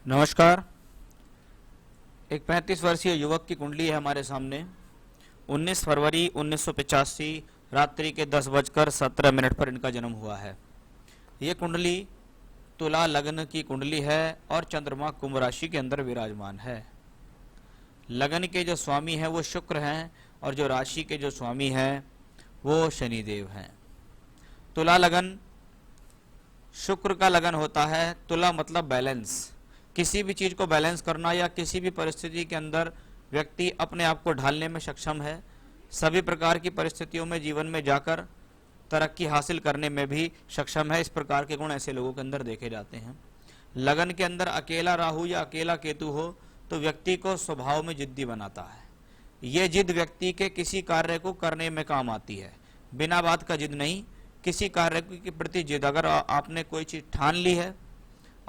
नमस्कार। एक 35 वर्षीय युवक की कुंडली है हमारे सामने। 19 फरवरी 1985 रात्रि के 10:17 पर इनका जन्म हुआ है। ये कुंडली तुला लग्न की कुंडली है और चंद्रमा कुंभ राशि के अंदर विराजमान है। लग्न के जो स्वामी हैं वो शुक्र हैं और जो राशि के जो स्वामी हैं वो शनिदेव हैं। तुला लगन शुक्र का लगन होता है। तुला मतलब बैलेंस, किसी भी चीज को बैलेंस करना या किसी भी परिस्थिति के अंदर व्यक्ति अपने आप को ढालने में सक्षम है। सभी प्रकार की परिस्थितियों में जीवन में जाकर तरक्की हासिल करने में भी सक्षम है। इस प्रकार के गुण ऐसे लोगों के अंदर देखे जाते हैं। लगन के अंदर अकेला राहु या अकेला केतु हो तो व्यक्ति को स्वभाव में जिद्दी बनाता है। ये जिद व्यक्ति के किसी कार्य को करने में काम आती है। बिना बात का जिद नहीं, किसी कार्य के प्रति जिद। अगर आपने कोई चीज ठान ली है,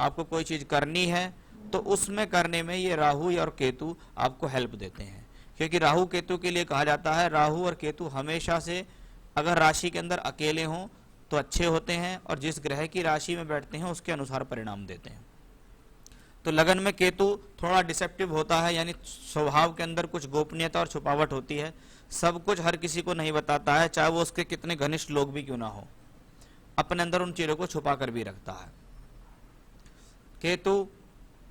आपको कोई चीज करनी है, तो उसमें करने में ये राहु और केतु आपको हेल्प देते हैं। क्योंकि राहु केतु के लिए कहा जाता है राहु और केतु हमेशा से अगर राशि के अंदर अकेले हों तो अच्छे होते हैं और जिस ग्रह की राशि में बैठते हैं उसके अनुसार परिणाम देते हैं। तो लगन में केतु थोड़ा डिसेप्टिव होता है, यानी स्वभाव के अंदर कुछ गोपनीयता और छुपावट होती है। सब कुछ हर किसी को नहीं बताता है, चाहे वो उसके कितने घनिष्ठ लोग भी क्यों ना हो। अपने अंदर उन चीजों को छुपा कर भी रखता है। केतु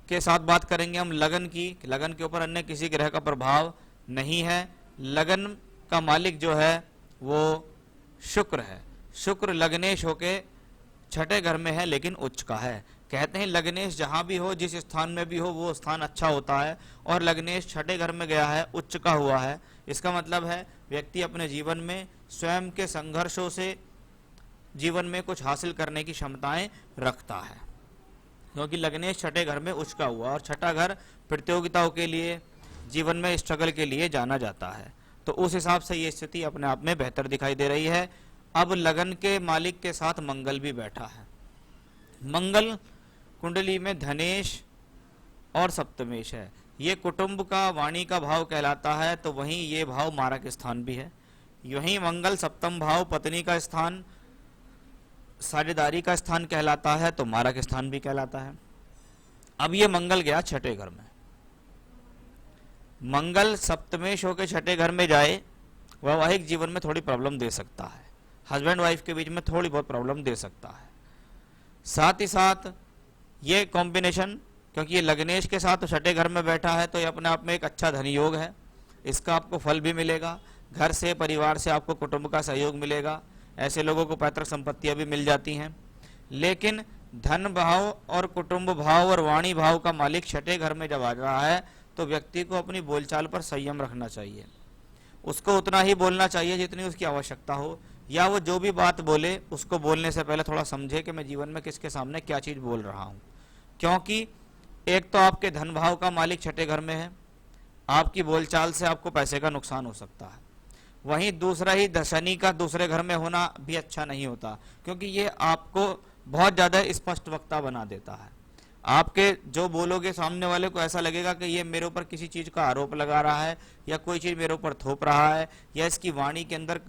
के साथ बात करेंगे हम लगन की। लगन के ऊपर अन्य किसी ग्रह का प्रभाव नहीं है। लगन का मालिक जो है वो शुक्र है। शुक्र लग्नेश होके छठे घर में है लेकिन उच्च का है। कहते हैं लग्नेश जहां भी हो, जिस स्थान में भी हो, वो स्थान अच्छा होता है। और लग्नेश छठे घर में गया है, उच्च का हुआ है। इसका मतलब है व्यक्ति अपने जीवन में स्वयं के संघर्षों से जीवन में कुछ हासिल करने की क्षमताएं रखता है, क्योंकि लग्नेश छठे घर में उच्च का हुआ। और छठा घर प्रतियोगिताओं के लिए, जीवन में स्ट्रगल के लिए जाना जाता है। तो उस हिसाब से ये स्थिति अपने आप में बेहतर दिखाई दे रही है। अब लगन के मालिक के साथ मंगल भी बैठा है। मंगल कुंडली में धनेश और सप्तमेश है। ये कुटुंब का, वाणी का भाव कहलाता है। तो वहीं ये भाव मारक स्थान भी है। यही मंगल सप्तम भाव पत्नी का स्थान, साझेदारी का स्थान कहलाता है, तो मारक स्थान भी कहलाता है। अब ये मंगल गया छठे घर में। मंगल सप्तमेश होकर छठे घर में जाए, वैवाहिक जीवन में थोड़ी प्रॉब्लम दे सकता है। हस्बैंड वाइफ के बीच में थोड़ी बहुत प्रॉब्लम दे सकता है। साथ ही साथ ये कॉम्बिनेशन, क्योंकि ये लग्नेश के साथ छठे घर में बैठा है, तो ये अपने आप में एक अच्छा धन योग है। इसका आपको फल भी मिलेगा। घर से, परिवार से आपको कुटुंब का सहयोग मिलेगा। ऐसे लोगों को पैतृक संपत्तियां भी मिल जाती हैं। लेकिन धन भाव और कुटुंब भाव और वाणी भाव का मालिक छठे घर में जब आ रहा है तो व्यक्ति को अपनी बोलचाल पर संयम रखना चाहिए। उसको उतना ही बोलना चाहिए जितनी उसकी आवश्यकता हो, या वो जो भी बात बोले उसको बोलने से पहले थोड़ा समझे कि मैं जीवन में किसके सामने क्या चीज बोल रहा हूँ। क्योंकि एक तो आपके धन भाव का मालिक छठे घर में है, आपकी बोलचाल से आपको पैसे का नुकसान हो सकता है। वहीं दूसरा ही शनि का दूसरे घर में होना भी अच्छा नहीं होता, क्योंकि ये आपको बहुत ज्यादा स्पष्ट वक्ता बना देता है। आपके जो बोलोगे सामने वाले को ऐसा लगेगा कि ये मेरे ऊपर किसी चीज का आरोप लगा रहा है, या कोई चीज मेरे ऊपर थोप रहा है, या इसकी वाणी के अंदर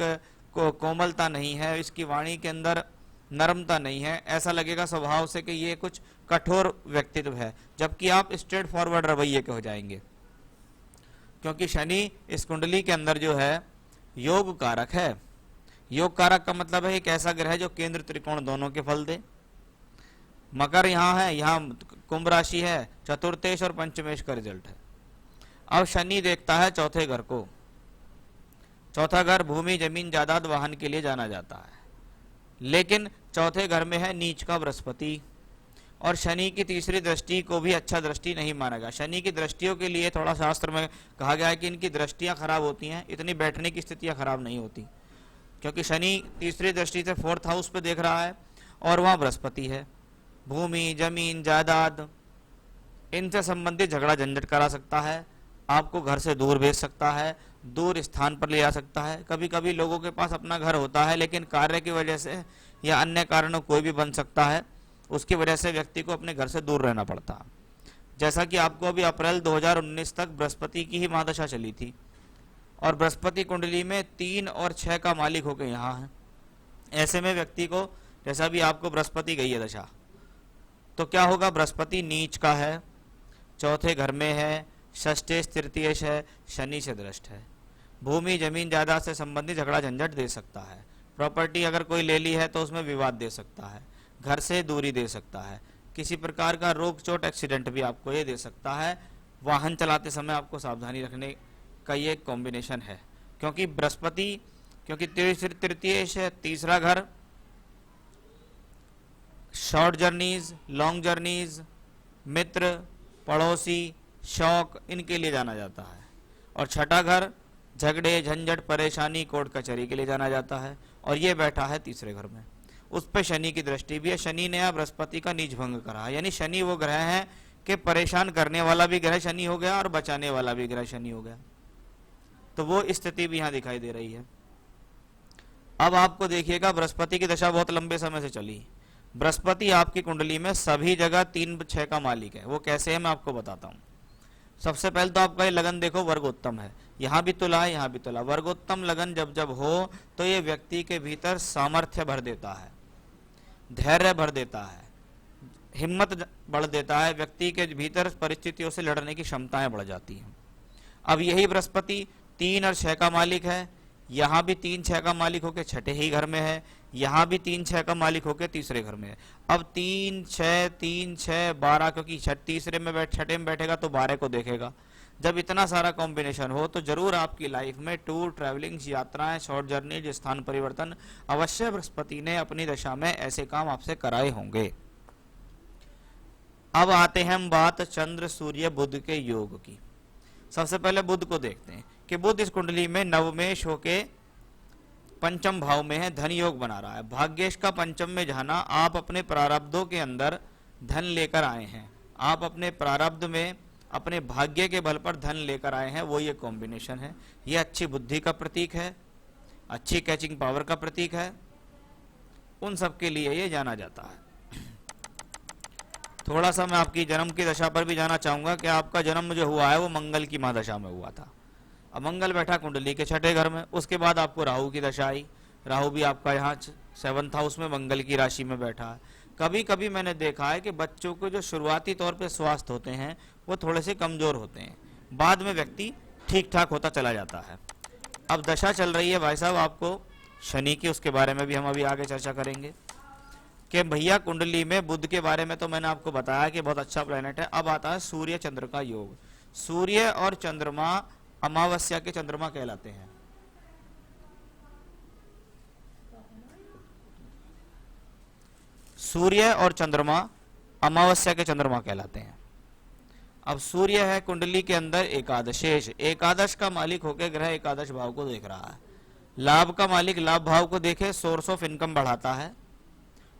कोमलता नहीं है, इसकी वाणी के अंदर नरमता नहीं है। ऐसा लगेगा स्वभाव से कि ये कुछ कठोर व्यक्तित्व है, जबकि आप स्ट्रेट फॉरवर्ड रवैये के हो जाएंगे। क्योंकि शनि इस कुंडली के अंदर जो है योग कारक है। योग कारक का मतलब है एक ऐसा ग्रह है जो केंद्र त्रिकोण दोनों के फल दे। मकर यहाँ है, यहाँ कुंभ राशि है, चतुर्थेश और पंचमेश का रिजल्ट है। अब शनि देखता है चौथे घर को। चौथा घर भूमि, जमीन, जायदाद, वाहन के लिए जाना जाता है। लेकिन चौथे घर में है नीच का बृहस्पति, और शनि की तीसरी दृष्टि को भी अच्छा दृष्टि नहीं माना गया। शनि की दृष्टियों के लिए थोड़ा शास्त्र में कहा गया है कि इनकी दृष्टियां खराब होती हैं, इतनी बैठने की स्थितियां खराब नहीं होती, क्योंकि शनि तीसरी दृष्टि से फोर्थ हाउस पे देख रहा है और वहां बृहस्पति है। भूमि, जमीन, जायदाद, इनसे संबंधित झगड़ा झंझट करा सकता है, आपको घर से दूर भेज सकता है, दूर स्थान पर ले जा सकता है। कभी कभी लोगों के पास अपना घर होता है, लेकिन कार्य की वजह से या अन्य कारणों कोई भी बन सकता है, उसकी वजह से व्यक्ति को अपने घर से दूर रहना पड़ता है। जैसा कि आपको अभी अप्रैल 2019 तक बृहस्पति की ही महादशा चली थी, और बृहस्पति कुंडली में 3 और 6 का मालिक होकर यहाँ है। ऐसे में व्यक्ति को, जैसा भी आपको बृहस्पति गई है दशा, तो क्या होगा, बृहस्पति नीच का है, चौथे घर में है, षष्ठेश तृतीयेश है, शनि से दृष्ट है। भूमि जमीन जायदाद से संबंधित झगड़ा झंझट दे सकता है। प्रॉपर्टी अगर कोई ले ली है तो उसमें विवाद दे सकता है, घर से दूरी दे सकता है, किसी प्रकार का रोग चोट एक्सीडेंट भी आपको ये दे सकता है। वाहन चलाते समय आपको सावधानी रखने का ये कॉम्बिनेशन है, क्योंकि बृहस्पति, क्योंकि तृतीयेश है, तीसरा घर शॉर्ट जर्नीज, लॉन्ग जर्नीज, मित्र, पड़ोसी, शौक, इनके लिए जाना जाता है। और छठा घर झगड़े झंझट परेशानी कोर्ट कचहरी के लिए जाना जाता है। और ये बैठा है तीसरे घर में, उस पर शनि की दृष्टि भी है। शनि ने यहाँ बृहस्पति का नीच भंग करा है, यानी शनि वो ग्रह है कि परेशान करने वाला भी ग्रह शनि हो गया और बचाने वाला भी ग्रह शनि हो गया। तो वो स्थिति भी यहाँ दिखाई दे रही है। अब आपको देखिएगा, बृहस्पति की दशा बहुत लंबे समय से चली। बृहस्पति आपकी कुंडली में सभी जगह 3-6 का मालिक है। वो कैसे है मैं आपको बताता हूँ। सबसे पहले तो आपका ये लगन देखो, वर्गोत्तम है, यहाँ भी तुला है, यहाँ भी तुला। वर्गोत्तम लगन जब जब हो तो ये व्यक्ति के भीतर सामर्थ्य भर देता है, धैर्य भर देता है, हिम्मत बढ़ देता है, व्यक्ति के भीतर परिस्थितियों से लड़ने की क्षमताएं बढ़ जाती हैं। अब यही बृहस्पति 3 और 6 का मालिक है, यहाँ भी 3-6 का मालिक होकर छठे ही घर में है, यहाँ भी 3-6 का मालिक होकर तीसरे घर में है। अब 3-6 12, क्योंकि तीसरे में छठे में बैठेगा तो 12 को देखेगा। जब इतना सारा कॉम्बिनेशन हो तो जरूर आपकी लाइफ में टूर, ट्रैवलिंग, यात्राएं, शॉर्ट जर्नी, स्थान परिवर्तन अवश्य बृहस्पति ने अपनी दशा में ऐसे काम आपसे कराए होंगे। अब आते हैं हम बात चंद्र सूर्य बुध के योग की। सबसे पहले बुध को देखते हैं कि बुध इस कुंडली में नवमेश होके पंचम भाव में है, धन योग बना रहा है। भाग्येश का पंचम में जाना, आप अपने प्रारब्धों के अंदर धन लेकर आए हैं, आप अपने प्रारब्ध में अपने भाग्य के बल पर धन लेकर आए हैं, वो ये कॉम्बिनेशन है। ये अच्छी बुद्धि का प्रतीक है, अच्छी कैचिंग पावर का प्रतीक है, उन सब के लिए ये जाना जाता है। थोड़ा सा मैं आपकी जन्म की दशा पर भी जाना चाहूंगा कि आपका जन्म जो हुआ है वो मंगल की महादशा में हुआ था। अब मंगल बैठा कुंडली के छठे घर में, उसके बाद आपको राहु की दशा आई। राहु भी आपका यहाँ 7th हाउस में मंगल की राशि में बैठा है। कभी कभी मैंने देखा है कि बच्चों को जो शुरुआती तौर पे स्वास्थ्य होते हैं वो थोड़े से कमजोर होते हैं, बाद में व्यक्ति ठीक ठाक होता चला जाता है। अब दशा चल रही है भाई साहब आपको शनि की, उसके बारे में भी हम अभी आगे चर्चा करेंगे कि भैया कुंडली में बुध के बारे में तो मैंने आपको बताया कि बहुत अच्छा प्लेनेट है। अब आता है सूर्य चंद्र का योग। सूर्य और चंद्रमा अमावस्या के चंद्रमा कहलाते हैं। सूर्य और चंद्रमा अमावस्या के चंद्रमा कहलाते हैं। अब सूर्य है कुंडली के अंदर एकादशेश, एकादश का मालिक होकर ग्रह एकादश भाव को देख रहा है। लाभ का मालिक लाभ भाव को देखे, सोर्स ऑफ इनकम बढ़ाता है,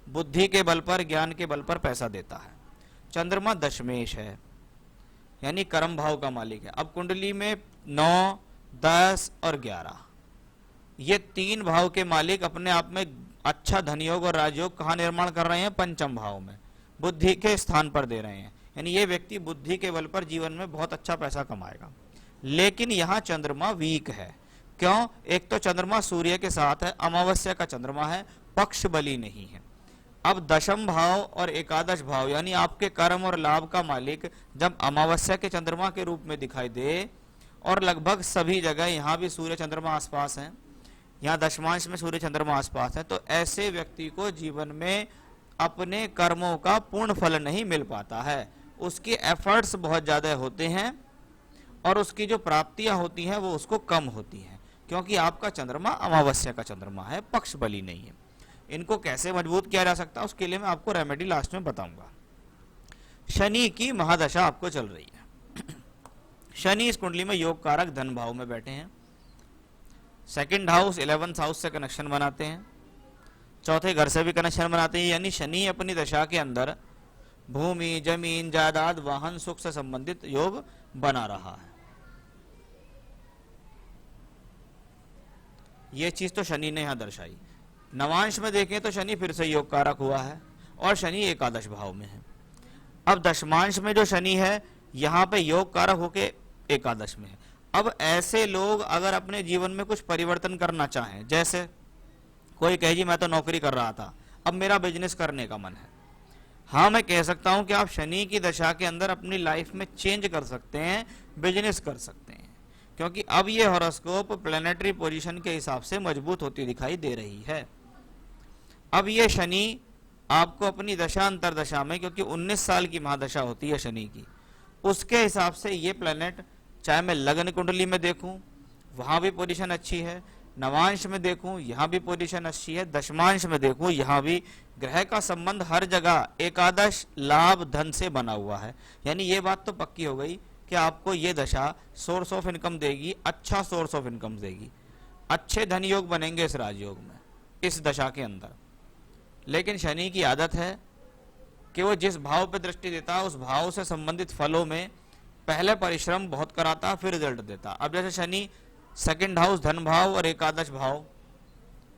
बुद्धि के बल पर, ज्ञान के बल पर पैसा देता है। चंद्रमा दशमेश है, यानी कर्म भाव का मालिक है। अब कुंडली में 9, 10 और 11 ये 3 भाव के मालिक अपने आप में अच्छा धनयोग और राजयोग कहाँ निर्माण कर रहे हैं? पंचम भाव में, बुद्धि के स्थान पर दे रहे हैं। यानी ये व्यक्ति बुद्धि के बल पर जीवन में बहुत अच्छा पैसा कमाएगा। लेकिन यहाँ चंद्रमा वीक है। क्यों? एक तो चंद्रमा सूर्य के साथ है, अमावस्या का चंद्रमा है, पक्ष बली नहीं है। अब दशम भाव और एकादश भाव यानी आपके कर्म और लाभ का मालिक जब अमावस्या के चंद्रमा के रूप में दिखाई दे, और लगभग सभी जगह यहाँ भी सूर्य चंद्रमा आसपास हैं, यहाँ दशमांश में सूर्य चंद्रमा आसपास है, तो ऐसे व्यक्ति को जीवन में अपने कर्मों का पूर्ण फल नहीं मिल पाता है। उसके एफर्ट्स बहुत ज्यादा होते हैं और उसकी जो प्राप्तियां होती हैं वो उसको कम होती हैं, क्योंकि आपका चंद्रमा अमावस्या का चंद्रमा है, पक्ष बली नहीं है। इनको कैसे मजबूत किया जा सकता है उसके लिए मैं आपको रेमेडी लास्ट में बताऊंगा। शनि की महादशा आपको चल रही है। शनि इस कुंडली में योग कारक धन भाव में बैठे हैं। 2nd हाउस 11th हाउस से कनेक्शन बनाते हैं, चौथे घर से भी कनेक्शन बनाते हैं। यानी शनि अपनी दशा के अंदर भूमि, जमीन, जायदाद, वाहन, सुख से संबंधित योग बना रहा है। यह चीज तो शनि ने यहां दर्शाई। नवांश में देखें तो शनि फिर से योग कारक हुआ है और शनि एकादश भाव में है। अब दशमांश में जो शनि है यहाँ पे योग कारक होके एकादश में है। अब ऐसे लोग अगर अपने जीवन में कुछ परिवर्तन करना चाहें, जैसे कोई कहे जी मैं तो नौकरी कर रहा था, अब मेरा बिजनेस करने का मन है, हाँ, मैं कह सकता हूं कि आप शनि की दशा के अंदर अपनी लाइफ में चेंज कर सकते हैं, बिजनेस कर सकते हैं, क्योंकि अब ये हॉरोस्कोप प्लैनेटरी पोजीशन के हिसाब से मजबूत होती दिखाई दे रही है। अब ये शनि आपको अपनी दशा अंतरदशा में, क्योंकि 19 साल की महादशा होती है शनि की, उसके हिसाब से ये प्लैनेट, चाहे मैं लग्न कुंडली में देखूं वहां भी पोजीशन अच्छी है, नवांश में देखूं यहां भी पोजीशन अच्छी है, दशमांश में देखूं यहां भी ग्रह का संबंध हर जगह एकादश लाभ धन से बना हुआ है। यानी ये बात तो पक्की हो गई कि आपको ये दशा सोर्स ऑफ इनकम देगी, अच्छा सोर्स ऑफ इनकम देगी, अच्छे धन योग बनेंगे इस राजयोग में, इस दशा के अंदर। लेकिन शनि की आदत है कि वो जिस भाव पर दृष्टि देता है उस भाव से संबंधित फलों में पहले परिश्रम बहुत कराता, फिर रिजल्ट देता। अब जैसे शनि सेकंड हाउस धन भाव और एकादश भाव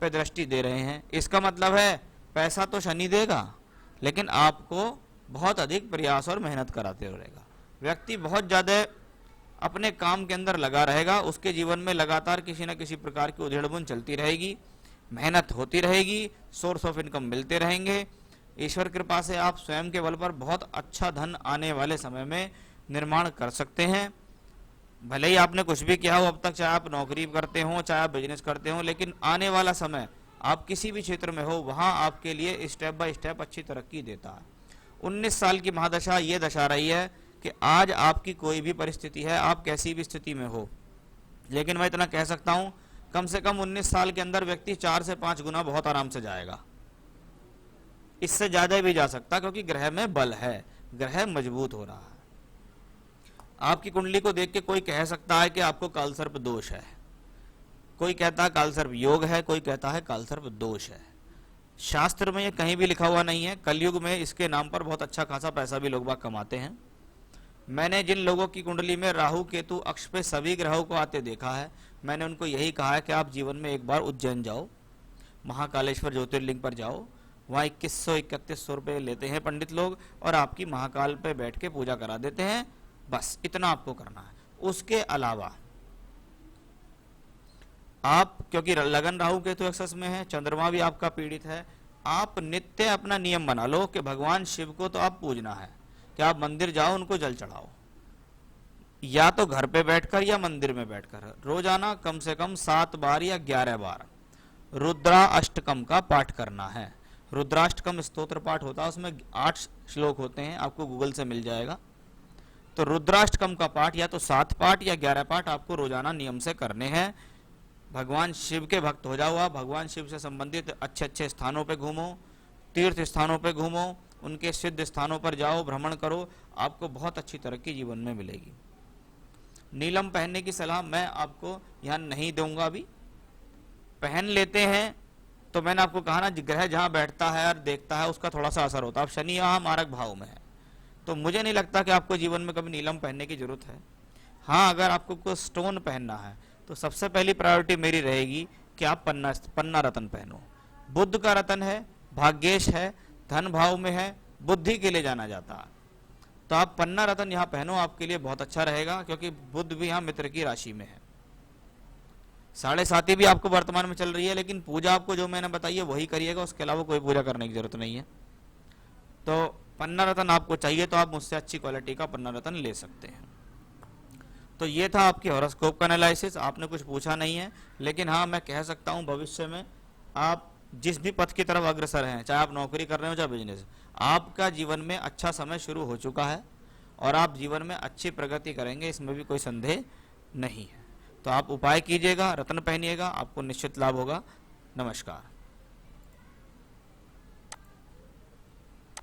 पे दृष्टि दे रहे हैं, इसका मतलब है पैसा तो शनि देगा, लेकिन आपको बहुत अधिक प्रयास और मेहनत कराते रहेगा। व्यक्ति बहुत ज्यादा अपने काम के अंदर लगा रहेगा, उसके जीवन में लगातार किसी न किसी प्रकार की उधेड़-बुन चलती रहेगी, मेहनत होती रहेगी, सोर्स ऑफ इनकम मिलते रहेंगे। ईश्वर कृपा से आप स्वयं के बल पर बहुत अच्छा धन आने वाले समय में निर्माण कर सकते हैं। भले ही आपने कुछ भी किया हो अब तक, चाहे आप नौकरी करते हो चाहे आप बिजनेस करते हो, लेकिन आने वाला समय आप किसी भी क्षेत्र में हो वहां आपके लिए स्टेप बाय स्टेप अच्छी तरक्की देता है। 19 साल की महादशा ये दशा रही है कि आज आपकी कोई भी परिस्थिति है, आप कैसी भी स्थिति में हो, लेकिन मैं इतना कह सकता हूं कम से कम 19 साल के अंदर व्यक्ति 4 से 5 गुना बहुत आराम से जाएगा, इससे ज्यादा भी जा सकता, क्योंकि ग्रह में बल है, ग्रह मजबूत हो रहा है। आपकी कुंडली को देख के कोई कह सकता है कि आपको कालसर्प दोष है, कोई कहता है कालसर्प योग है, कोई कहता है कालसर्प दोष है। शास्त्र में ये कहीं भी लिखा हुआ नहीं है। कलयुग में इसके नाम पर बहुत अच्छा खासा पैसा भी लोग बाग कमाते हैं। मैंने जिन लोगों की कुंडली में राहु केतु अक्ष पे सभी ग्रहों को आते देखा है, मैंने उनको यही कहा है कि आप जीवन में एक बार उज्जैन जाओ, महाकालेश्वर ज्योतिर्लिंग पर जाओ, वहाँ 2100-3100 रुपये लेते हैं पंडित लोग और आपकी महाकाल पे बैठ के पूजा करा देते हैं, बस इतना आपको करना है। उसके अलावा आप, क्योंकि लगन राहु केतु एक्सेस में है, चंद्रमा भी आपका पीड़ित है, आप नित्य अपना नियम बना लो कि भगवान शिव को तो आप पूजना है कि आप मंदिर जाओ, उनको जल चढ़ाओ, या तो घर पे बैठकर या मंदिर में बैठकर रोजाना कम से कम 7 बार या 11 बार रुद्राष्टकम का पाठ करना है। रुद्राष्टकम स्तोत्र पाठ होता है, उसमें 8 श्लोक होते हैं, आपको गूगल से मिल जाएगा। तो रुद्राष्टकम का पाठ या तो 7 पाठ या 11 पाठ आपको रोजाना नियम से करने हैं। भगवान शिव के भक्त हो जाओ आप, भगवान शिव से संबंधित अच्छे अच्छे स्थानों पे घूमो, तीर्थ स्थानों पे घूमो, उनके सिद्ध स्थानों पर जाओ, भ्रमण करो, आपको बहुत अच्छी तरक्की जीवन में मिलेगी। नीलम पहनने की सलाह मैं आपको यहाँ नहीं दूंगा, अभी पहन लेते हैं तो मैंने आपको कहा ना, ग्रह जहाँ बैठता है और देखता है उसका थोड़ा सा असर होता है। अब शनि यहाँ मारक भाव में है, तो मुझे नहीं लगता कि आपको जीवन में कभी नीलम पहनने की जरूरत है। हाँ, अगर आपको कोई स्टोन पहनना है तो सबसे पहली प्रायोरिटी मेरी रहेगी कि आप पन्ना रत्न पहनो। बुद्ध का रत्न है, भाग्येश है, धन भाव में है, बुद्धि के लिए जाना जाता है, तो आप पन्ना रत्न यहाँ पहनो, आपके लिए बहुत अच्छा रहेगा, क्योंकि बुद्ध भी यहाँ मित्र की राशि में है। 7.5 भी आपको वर्तमान में चल रही है, लेकिन पूजा आपको जो मैंने बताई है वही करिएगा, उसके अलावा कोई पूजा करने की जरूरत नहीं है। तो पन्ना रत्न आपको चाहिए तो आप मुझसे अच्छी क्वालिटी का पन्ना रत्न ले सकते हैं। तो ये था आपकी हॉरोस्कोप का एनालिसिस। आपने कुछ पूछा नहीं है, लेकिन हाँ मैं कह सकता हूँ भविष्य में आप जिस भी पथ की तरफ अग्रसर हैं, चाहे आप नौकरी कर रहे हो चाहे बिजनेस, आपका जीवन में अच्छा समय शुरू हो चुका है और आप जीवन में अच्छी प्रगति करेंगे, इसमें भी कोई संदेह नहीं है। तो आप उपाय कीजिएगा, रत्न पहनिएगा, आपको निश्चित लाभ होगा। नमस्कार।